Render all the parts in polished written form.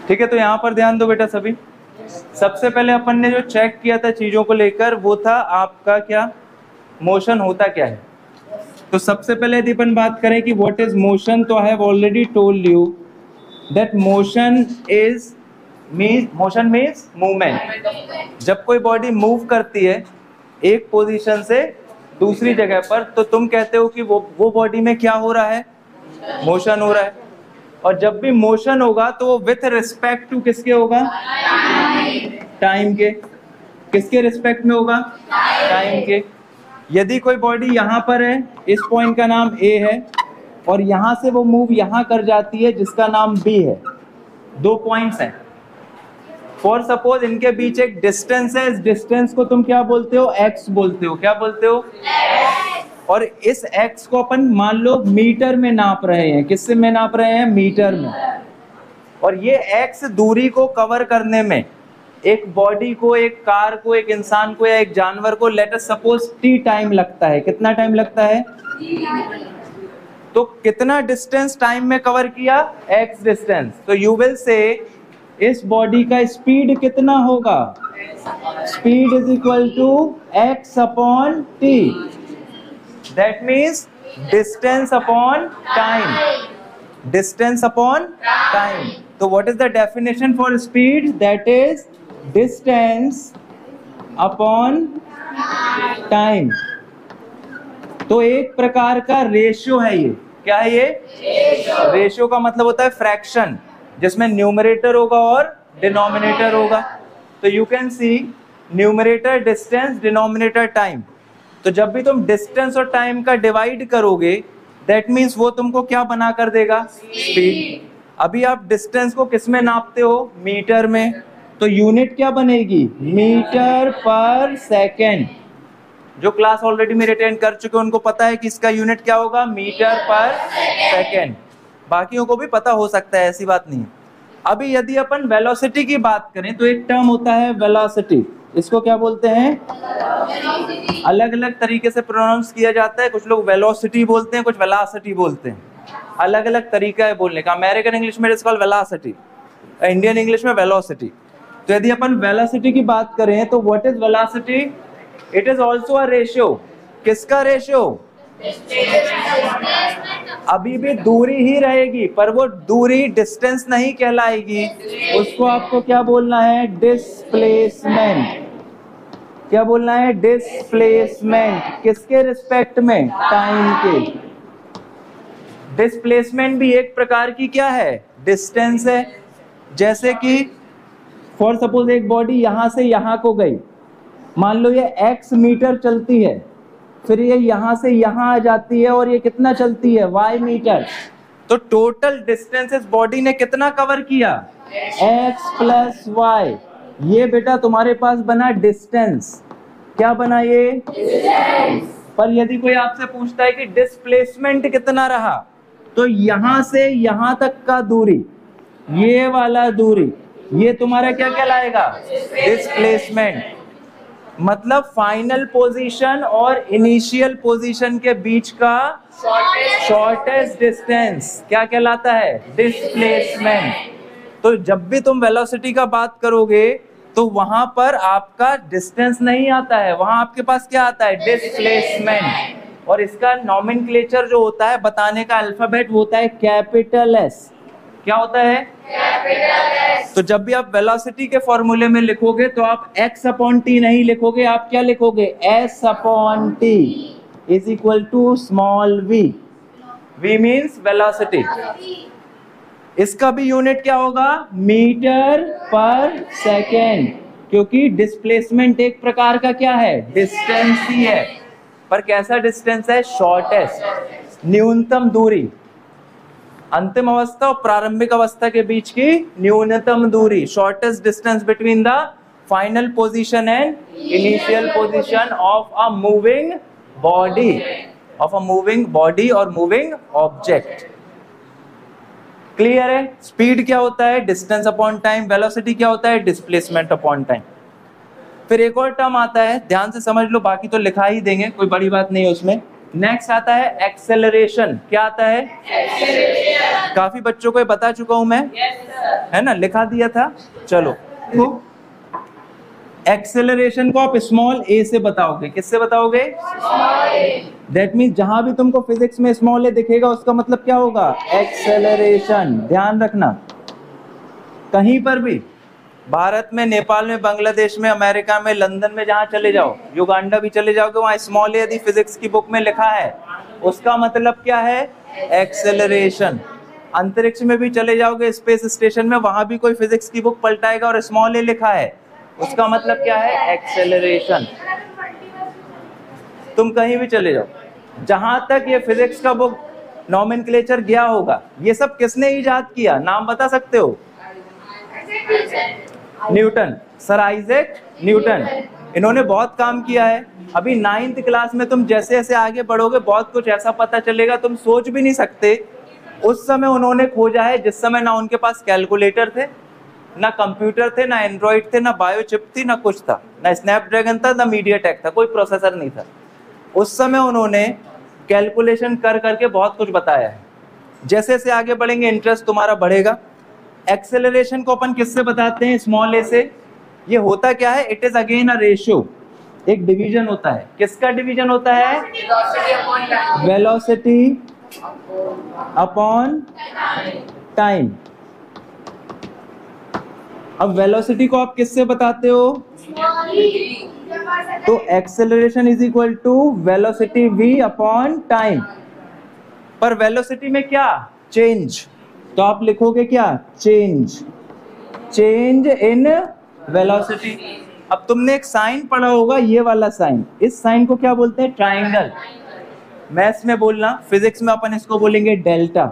ठीक है, तो यहाँ पर ध्यान दो बेटा सभी। सबसे पहले अपन ने जो चेक किया था चीजों को लेकर वो था आपका क्या, मोशन होता क्या है। तो सबसे पहले यदि अपन बात करें कि व्हाट इज मोशन, तो I have already told you that motion means movement. जब कोई बॉडी मूव करती है एक पोजीशन से दूसरी जगह पर, तो तुम कहते हो कि वो बॉडी में क्या हो रहा है, मोशन हो रहा है। और जब भी मोशन होगा तो वो विथ रिस्पेक्ट टू किसके होगा, टाइम के। किसके रिस्पेक्ट में होगा, टाइम के। यदि कोई बॉडी यहाँ पर है, इस पॉइंट का नाम A है, और यहाँ से वो मूव यहाँ कर जाती है जिसका नाम B है, दो पॉइंट्स हैं। फॉर सपोज इनके बीच एक डिस्टेंस है, इस डिस्टेंस को तुम क्या बोलते हो, x बोलते हो। क्या बोलते हो, x। और इस x को अपन मान लो मीटर में नाप रहे हैं। किससे में नाप रहे हैं, मीटर में। और ये x दूरी को कवर करने में एक बॉडी को, एक कार को, एक इंसान को या एक जानवर को let us suppose t time लगता है। कितना टाइम लगता है, तो कितना डिस्टेंस टाइम में कवर किया, x डिस्टेंस। तो यू विल से इस बॉडी का स्पीड कितना होगा, speed is equal to x upon t। That means distance upon time, distance upon time. तो what is the definition for speed, that is distance upon time. तो एक प्रकार का ratio है ये। क्या है ये, रेशियो का मतलब होता है फ्रैक्शन, जिसमें न्यूमरेटर होगा और डिनोमिनेटर होगा। तो you can see numerator distance, denominator time. तो जब भी तुम डिस्टेंस और टाइम का डिवाइड करोगे दैट मीन्स वो तुमको क्या बना कर देगा, स्पीड। अभी आप डिस्टेंस को किस में नापते हो, मीटर में। तो यूनिट क्या बनेगी, मीटर पर सेकेंड। जो क्लास ऑलरेडी मेरे अटेंड कर चुके हैं उनको पता है कि इसका यूनिट क्या होगा, मीटर पर सेकेंड। बाकियों को भी पता हो सकता है, ऐसी बात नहीं है। अभी यदि अपन वेलोसिटी की बात करें तो एक टर्म होता है वेलोसिटी। इसको क्या बोलते हैं, अलग अलग तरीके से प्रोनाउंस किया जाता है। कुछ लोग वेलोसिटी बोलते हैं, कुछ वेलोसिटी बोलते हैं। अलग अलग तरीका है बोलने का। अमेरिकन इंग्लिश में it's called velocity, Indian English में वेलोसिटी। तो यदि अपन वेलोसिटी की बात करें तो what is velocity, it is also a ratio. किसका रेशियो, अभी भी दूरी ही रहेगी पर वो दूरी डिस्टेंस नहीं कहलाएगी। उसको आपको क्या बोलना है, डिस्प्लेसमेंट। क्या बोलना है, डिस्प्लेसमेंट। किसके रिस्पेक्ट में, टाइम के। डिस्प्लेसमेंट भी एक प्रकार की क्या है, डिस्टेंस है। जैसे कि फॉर सपोज एक बॉडी यहां से यहां को गई, मान लो ये x मीटर चलती है, फिर ये यहां से यहां आ जाती है और ये कितना चलती है, y मीटर। तो टोटल डिस्टेंस इस बॉडी ने कितना कवर किया, x प्लस y। ये बेटा तुम्हारे पास बना डिस्टेंस। क्या बना ये, डिस्टेंस। पर यदि कोई आपसे पूछता है कि डिस्प्लेसमेंट कितना रहा, तो यहां से यहां तक का दूरी, ये वाला दूरी, ये तुम्हारा क्या कहलाएगा, डिस्प्लेसमेंट। मतलब फाइनल पोजीशन और इनिशियल पोजीशन के बीच का शॉर्टेस्ट डिस्टेंस क्या कहलाता है, डिस्प्लेसमेंट। तो जब भी तुम वेलोसिटी का बात करोगे तो वहां पर आपका डिस्टेंस नहीं आता है, वहां आपके पास क्या आता है, डिस्प्लेसमेंट। और इसका नॉमेनक्लेचर जो होता है, बताने का अल्फाबेट होता है कैपिटल एस। क्या होता है, कैपिटल एस। तो जब भी आप वेलोसिटी के फॉर्मूले में लिखोगे तो आप x अपॉन टी नहीं लिखोगे, आप क्या लिखोगे, s upon T is equal to small v। v means velocity. इसका भी यूनिट क्या होगा, मीटर पर सेकेंड, क्योंकि डिस्प्लेसमेंट एक प्रकार का क्या है, डिस्टेंस ही है। पर कैसा डिस्टेंस है, शॉर्टेस्ट, न्यूनतम दूरी। अंतिम अवस्था और प्रारंभिक अवस्था के बीच की न्यूनतम दूरी, shortest distance between the final position and initial position of a moving body, of a moving body और मूविंग ऑब्जेक्ट। क्लियर है। स्पीड क्या होता है, डिस्टेंस अपॉन टाइम। वेलोसिटी क्या होता है, डिस्प्लेसमेंट अपॉन टाइम। फिर एक और टर्म आता है, ध्यान से समझ लो, बाकी तो लिखा ही देंगे, कोई बड़ी बात नहीं है उसमें। नेक्स्ट आता है एक्सेलरेशन। क्या आता है? एक्सेलरेशन। काफी बच्चों को ये बता चुका हूं मैं, है ना, लिखा दिया था। चलो, एक्सेलरेशन को आप स्मॉल ए से बताओगे। किससे बताओगे? दैट मीन्स जहां भी तुमको फिजिक्स में स्मॉल ए दिखेगा उसका मतलब क्या होगा? एक्सेलरेशन। ध्यान रखना, कहीं पर भी भारत में, नेपाल में, बांग्लादेश में, अमेरिका में, लंदन में, जहां चले जाओ, युगांडा भी चले जाओगे, वहां स्मॉल ए यदि फिजिक्स की बुक में लिखा है उसका मतलब क्या है? एक्सेलरेशन। अंतरिक्ष में भी चले जाओगे, स्पेस स्टेशन में, वहां भी कोई फिजिक्स की बुक पलटाएगा और स्मॉल ए लिखा है, उसका मतलब क्या है? एक्सेलरेशन। तुम कहीं भी चले जाओ, जहां तक ये फिजिक्स का बुक नॉमेनक्लेचर गया होगा, ये सब किसने इजाद किया? नाम बता सकते हो? Newton, sir Isaac Newton. इन्होंने बहुत काम किया है। अभी 9th क्लास में तुम जैसे जैसे आगे बढ़ोगे बहुत कुछ ऐसा पता चलेगा तुम सोच भी नहीं सकते। उस समय उन्होंने खोजा है जिस समय ना उनके पास कैलकुलेटर थे, ना कंप्यूटर थे, ना एंड्रॉइड थे, ना बायोचिप थी, ना कुछ था, ना स्नैपड्रैगन था, ना मीडियाटेक था, कोई प्रोसेसर नहीं था। उस समय उन्होंने कैलकुलेशन कर करके बहुत कुछ बताया है। जैसे जैसे आगे बढ़ेंगे इंटरेस्ट तुम्हारा बढ़ेगा। एक्सेलरेशन को अपन किससे बताते हैं? स्मॉल ए से। ये होता क्या है? It is again a ratio, एक डिवीजन होता है। किसका डिवीजन होता है? Velocity upon time. अब वेलोसिटी को आप किससे बताते हो? तो acceleration is equal to velocity v upon time. पर वेलोसिटी में क्या? चेंज। तो आप लिखोगे क्या? Change, change in velocity. अब तुमने एक साइन पढ़ा होगा, ये वाला साइन, इस साइन को क्या बोलते हैं? ट्राइंगल। मैथ्स में बोलना, फिजिक्स में अपन इसको बोलेंगे डेल्टा।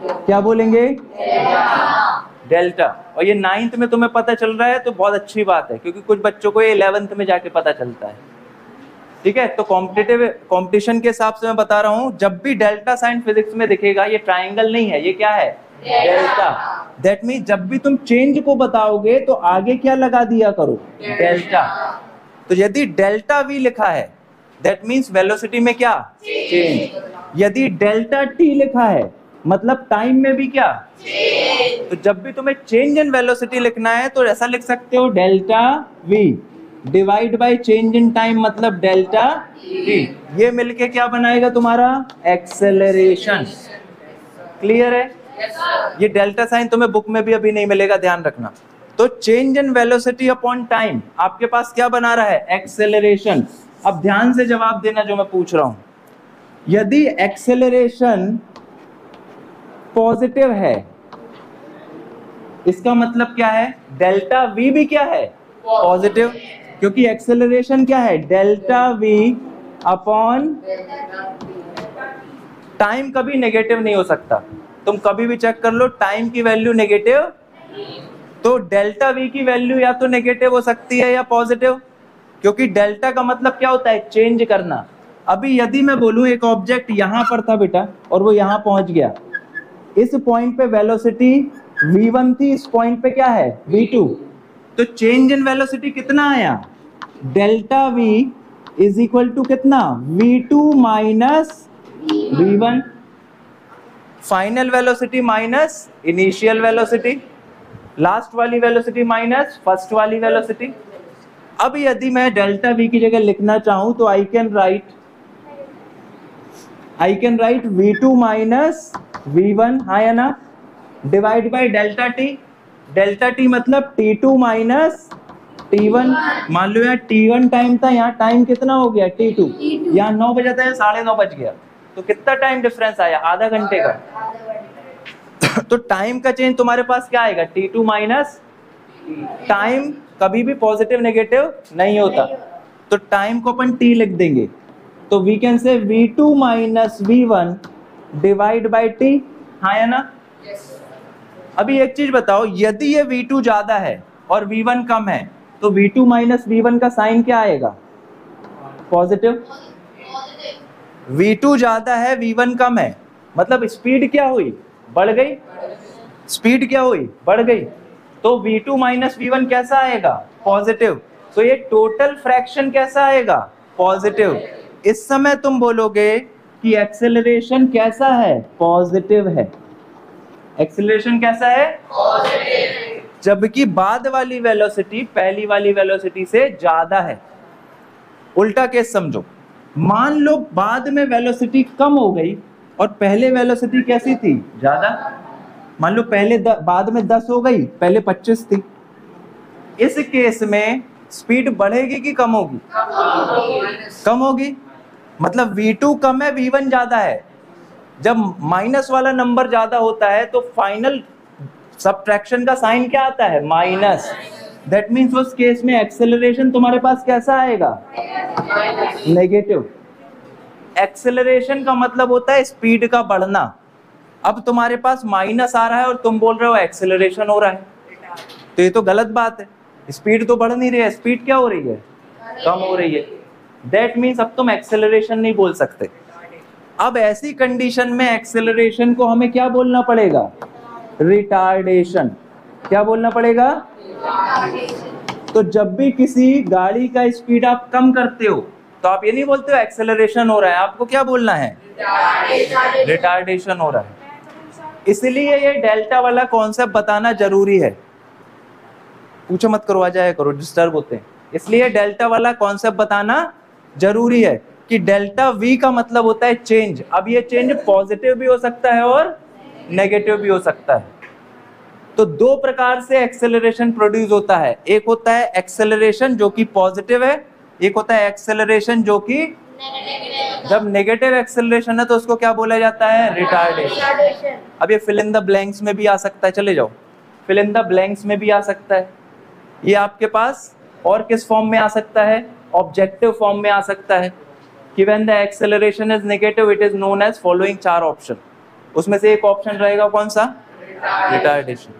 क्या बोलेंगे? डेल्टा। और ये 9th में तुम्हें पता चल रहा है तो बहुत अच्छी बात है, क्योंकि कुछ बच्चों को ये 11th में जाके पता चलता है। ठीक है, तो कंपटीशन के हिसाब से मैं बता रहा हूं, जब भी डेल्टा साइन फिजिक्स में दिखेगा ये ट्राइंगल नहीं है, ये क्या है? डेल्टा। दैट मीन्स जब भी तुम चेंज को बताओगे तो आगे क्या लगा दिया करो? डेल्टा। तो यदि डेल्टा वी लिखा है दैट मीन्स वेलोसिटी में क्या? चेंज। यदि डेल्टा टी लिखा है मतलब टाइम में भी क्या? तो जब भी तुम्हें चेंज इन वेलोसिटी लिखना है तो ऐसा लिख सकते हो, delta we divide by change in time, मतलब डेल्टा टी। ये मिलके क्या बनाएगा तुम्हारा? एक्सेलरेशन। क्लियर है? ये डेल्टा साइन तुम्हें बुक में भी अभी नहीं मिलेगा, ध्यान रखना। तो change in velocity upon time आपके पास क्या बना रहा है? एक्सेलरेशन। अब ध्यान से जवाब देना जो मैं पूछ रहा हूं। यदि एक्सेलरेशन पॉजिटिव है इसका मतलब क्या है? डेल्टा वी भी क्या है? पॉजिटिव। क्योंकि एक्सेलरेशन क्या है? डेल्टा वी अपॉन टाइम कभी नेगेटिव नहीं हो सकता। तुम कभी भी चेक कर लो, टाइम की वैल्यू नेगेटिव, तो डेल्टा वी की वैल्यू या तो नेगेटिव हो सकती है या पॉजिटिव, क्योंकि डेल्टा का मतलब क्या होता है? चेंज करना। अभी यदि मैं बोलूं एक ऑब्जेक्ट यहां पर था बेटा और वो यहां पहुंच गया, इस पॉइंट पे वेलोसिटी v1 थी, इस पॉइंट पे क्या है? v2। तो चेंज इन वेलोसिटी कितना आया? Delta v is equal to कितना? v2 minus v1। Final velocity minus initial velocity, last वाली वेलोसिटी माइनस फर्स्ट वाली वेलोसिटी। अब यदि मैं डेल्टा v की जगह लिखना चाहूं तो I can write v2 minus v1, हाँ या ना, divide by delta T. Delta T मतलब t2 माइनस t1। मान लो यार t1 टाइम था, यहाँ टाइम कितना हो गया? t2। यहाँ 9 बजा था, 9:30 बज गया, तो कितना टाइम डिफरेंस आया? आधा घंटे का। तो टाइम का चेंज तुम्हारे पास क्या आएगा? t2 minus. टाइम कभी भी पॉजिटिव नेगेटिव नहीं होता, तो टाइम को अपन t लिख देंगे। तो we can say v2 minus v1 divide by t, हाँ या ना? अभी एक चीज बताओ, यदि ये v2 ज्यादा है और v1 कम है तो v2 माइनस v1 का साइन क्या आएगा? पॉजिटिव। v2 ज्यादा है v1 कम है, मतलब स्पीड क्या हुई? बढ़ गई। स्पीड क्या हुई? बढ़ गई। तो v2 माइनस v1 कैसा आएगा? पॉजिटिव। तो ये टोटल फ्रैक्शन कैसा आएगा? पॉजिटिव। इस समय तुम बोलोगे कि एक्सेलरेशन कैसा है, पॉजिटिव है। एक्सेलरेशन कैसा है, पॉजिटिव। जबकि बाद वाली वेलोसिटी पहली वाली वेलोसिटी से ज्यादा है। उल्टा केस समझो, मान लो बाद में वेलोसिटी कम हो गई और पहले वेलोसिटी कैसी थी, ज्यादा। मान लो पहले बाद में 10 हो गई, पहले 25 थी। इस केस में स्पीड बढ़ेगी कि कम होगी, कम होगी। मतलब v2 कम है, v1 ज्यादा है। जब माइनस वाला नंबर ज्यादा होता है तो फाइनल सब्ट्रैक्शन का साइन क्या आता है, माइनस। दैट मीन्स उस केस में एक्सेलरेशन तुम्हारे पास कैसा आएगा, नेगेटिव। एक्सेलरेशन का मतलब होता है स्पीड का बढ़ना। अब तुम्हारे पास माइनस आ रहा है और तुम बोल रहे हो एक्सेलरेशन हो रहा है, तो ये तो गलत बात है। स्पीड तो बढ़ नहीं रही है, स्पीड क्या हो रही है, कम हो रही है। दैट मीन्स अब तुम एक्सेलरेशन नहीं बोल सकते। अब ऐसी कंडीशन में एक्सेलरेशन को हमें क्या बोलना पड़ेगा, रिटार्डेशन। क्या बोलना पड़ेगा, तो जब भी किसी गाड़ी का स्पीड आप कम करते हो तो आप ये नहीं बोलते हो एक्सेलरेशन हो रहा है, आपको क्या बोलना है, रिटार्डेशन हो रहा है। इसलिए ये डेल्टा वाला कॉन्सेप्ट बताना जरूरी है। पूछो मत करो, आ जाया करो, डिस्टर्ब होते हैं। इसलिए डेल्टा वाला कॉन्सेप्ट बताना जरूरी है कि डेल्टा वी का मतलब होता है चेंज। अब ये चेंज पॉजिटिव भी हो सकता है और नेगेटिव भी हो सकता है। तो दो प्रकार से एक्सेलरेशन प्रोड्यूस होता है, एक होता है एक्सेलरेशन जो कि पॉजिटिव है, एक होता है एक्सेलरेशन जो कि जब नेगेटिव एक्सेलरेशन है तो उसको क्या बोला जाता है, रिटार्डेशन। अब ये फिल इन द ब्लैंक्स में भी आ सकता है, चले जाओ, फिल इन द ब्लैंक्स में भी आ सकता है। ये आपके पास और किस फॉर्म में आ सकता है, ऑब्जेक्टिव फॉर्म में आ सकता है कि when the acceleration is negative it is known as following 4 option. उसमें से एक ऑप्शन रहेगा कौन सा, रिटार्डेशन।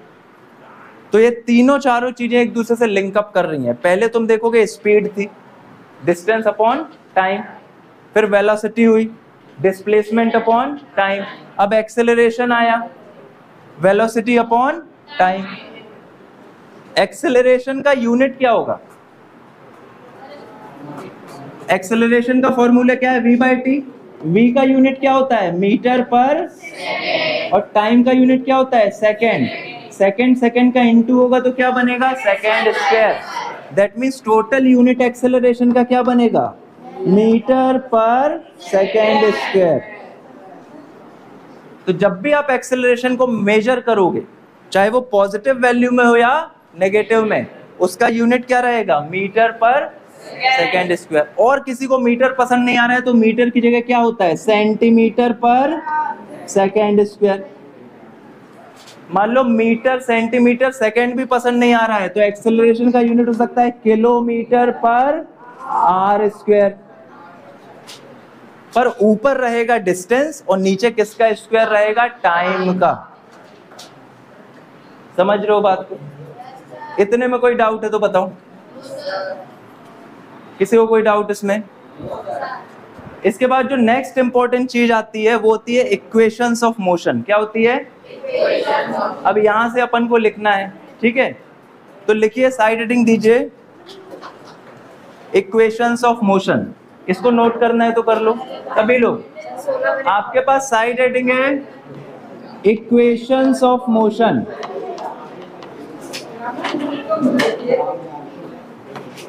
तो ये तीनों चारों चीजें एक दूसरे से लिंक अप कर रही हैं। पहले तुम देखोगे स्पीड थी, डिस्टेंस अपॉन टाइम, फिर वेलोसिटी हुई, डिस्प्लेसमेंट अपॉन टाइम, अब एक्सेलरेशन आया, वेलोसिटी अपॉन टाइम। एक्सेलरेशन का यूनिट क्या होगा, एक्सेलरेशन का फॉर्मूला क्या है, v/t। v का यूनिट क्या होता है, मीटर पर, और टाइम का यूनिट क्या होता है, सेकेंड। सेकेंड का इनटू होगा तो क्या बनेगा, second square. That means total unit acceleration का क्या बनेगा, मीटर पर सेकेंड स्क्वायर। तो जब भी आप एक्सेलरेशन को मेजर करोगे, चाहे वो पॉजिटिव वैल्यू में हो या नेगेटिव में, उसका यूनिट क्या रहेगा, मीटर पर सेकेंड स्क्वायर। और किसी को मीटर पसंद नहीं आ रहा है तो मीटर की जगह क्या होता है, सेंटीमीटर पर सेकेंड स्क्वायर। मान लो मीटर सेंटीमीटर सेकेंड भी पसंद नहीं आ रहा है तो एक्सेलरेशन का यूनिट हो सकता है किलोमीटर पर आर स्क्वायर। पर ऊपर रहेगा डिस्टेंस और नीचे किसका स्क्वायर रहेगा, टाइम का। समझ रहे हो बात को, इतने में कोई डाउट है तो बताओ, किसी को कोई डाउट इसमें। इसके बाद जो नेक्स्ट इंपॉर्टेंट चीज आती है वो होती है इक्वेशंस ऑफ मोशन। क्या होती है, अब यहां से अपन को लिखना है, ठीक है, तो लिखिए, साइड हेडिंग दीजिए इक्वेशंस ऑफ मोशन। इसको नोट करना है तो कर लो सभी लोग। आपके पास साइड हेडिंग है इक्वेशंस ऑफ मोशन।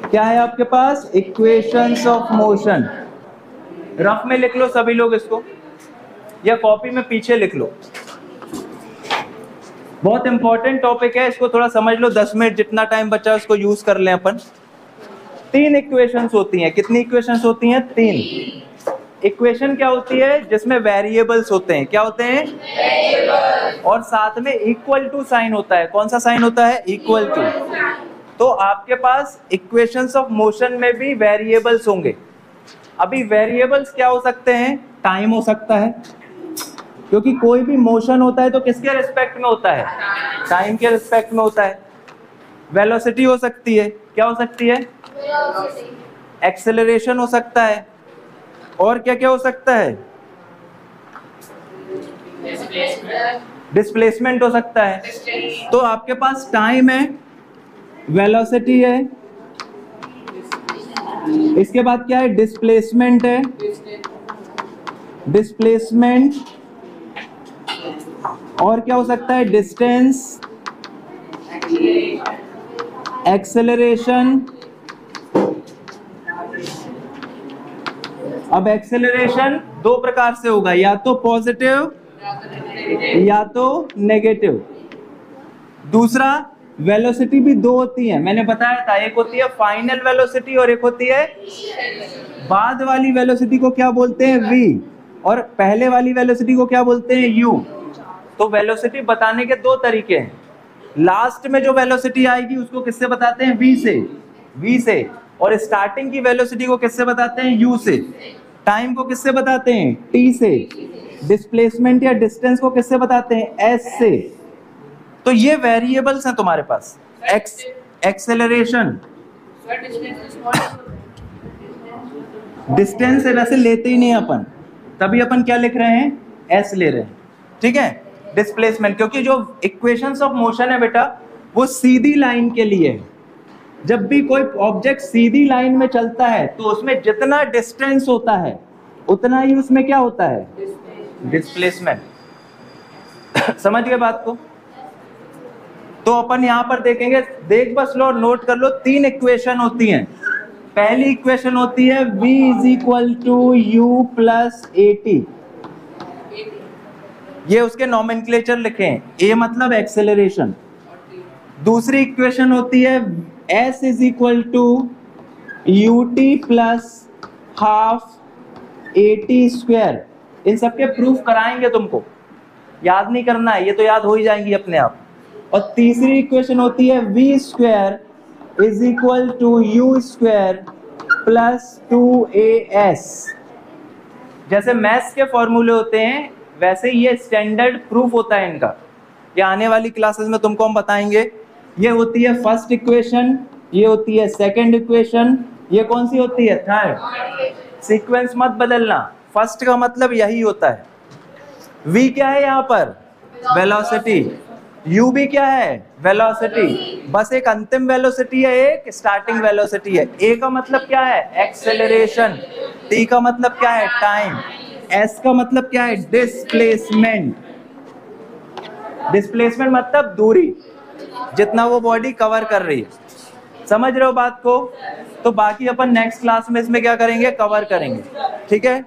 क्या है आपके पास, इक्वेशंस ऑफ मोशन। रफ में लिख लो सभी लोग इसको, या कॉपी में पीछे लिख लो। बहुत इंपॉर्टेंट टॉपिक है, इसको थोड़ा समझ लो। 10 मिनट जितना टाइम बचा है उसको यूज कर लें अपन। 3 इक्वेशंस होती हैं। कितनी इक्वेशंस होती हैं, 3। इक्वेशन क्या होती है, जिसमें वेरिएबल्स होते हैं। क्या होते हैं, वेरिएबल, और साथ में इक्वल टू साइन होता है। कौन सा साइन होता है, इक्वल टू। तो आपके पास इक्वेशंस ऑफ मोशन में भी वेरिएबल्स होंगे। अभी वेरिएबल्स क्या हो सकते हैं, टाइम हो सकता है, क्योंकि कोई भी मोशन होता है तो किसके रिस्पेक्ट में होता है, टाइम के रिस्पेक्ट में होता है। वेलोसिटी हो सकती है, क्या हो सकती है, एक्सेलरेशन हो सकता है, और क्या क्या हो सकता है, डिस्प्लेसमेंट हो सकता है। तो आपके पास टाइम है, वेलोसिटी है, इसके बाद क्या है? डिस्प्लेसमेंट है, डिस्प्लेसमेंट। और क्या हो सकता है? Distance, acceleration. अब एक्सेलरेशन दो प्रकार से होगा, या तो पॉजिटिव या तो नेगेटिव। दूसरा, वेलोसिटी भी दो होती है, मैंने बताया था, एक होती है फाइनल वेलोसिटी और एक होती है बाद वाली वेलोसिटी को क्या बोलते हैं? v, और पहले वाली वेलोसिटी को क्या बोलते हैं? u। तो वेलोसिटी बताने के दो तरीके हैं। लास्ट में जो वेलोसिटी आएगी उसको किससे बताते हैं? v से। और स्टार्टिंग की वेलोसिटी को किससे बताते हैं? u से। टाइम को किससे बताते हैं? t से। डिस्प्लेसमेंट या डिस्टेंस को किससे बताते हैं? s से। तो ये वेरिएबल्स हैं तुम्हारे पास। एक्सेलरेशन, डिस्टेंस वैसे लेते ही नहीं अपन, तभी अपन क्या लिख रहे हैं? s ले रहे हैं, ठीक है। डिस्प्लेसमेंट, क्योंकि जो इक्वेशंस ऑफ मोशन है बेटा वो सीधी लाइन के लिए है। जब भी कोई ऑब्जेक्ट सीधी लाइन में चलता है तो उसमें जितना डिस्टेंस होता है उतना ही उसमें क्या होता है? डिस्प्लेसमेंट। समझ गए बात को? तो अपन यहां पर देखेंगे, देख बस लो, नोट कर लो, तीन इक्वेशन होती हैं। पहली इक्वेशन होती है v is equal to u plus AT। ये उसके नॉमेनक्लेचर लिखे हैं, a मतलब एक्सेलरेशन। दूसरी इक्वेशन होती है s is equal to ut plus half AT square. इन सबके प्रूफ कराएंगे तुमको, याद नहीं करना है, ये तो याद हो ही जाएंगी अपने आप। और तीसरी इक्वेशन होती है v square is equal to u square plus 2as। जैसे मैथ्स के फॉर्मूले होते हैं वैसे ये स्टैंडर्ड प्रूफ होता है इनका। ये आने वाली क्लासेस में तुमको हम बताएंगे। ये होती है फर्स्ट इक्वेशन, ये होती है सेकंड इक्वेशन, ये कौन सी होती है? थर्ड। सीक्वेंस मत बदलना, फर्स्ट का मतलब यही होता है। v क्या है यहाँ पर? वेलोसिटी। u भी क्या है? वेलोसिटी। बस एक अंतिम वेलोसिटी है, एक स्टार्टिंग वेलोसिटी है। a का मतलब क्या है? एक्सेलरेशन। t का मतलब क्या है? टाइम। s का मतलब क्या है? डिस्प्लेसमेंट। डिस्प्लेसमेंट मतलब दूरी, जितना वो बॉडी कवर कर रही है। समझ रहे हो बात को? तो बाकी अपन नेक्स्ट क्लास में इसमें क्या करेंगे? कवर करेंगे, ठीक है।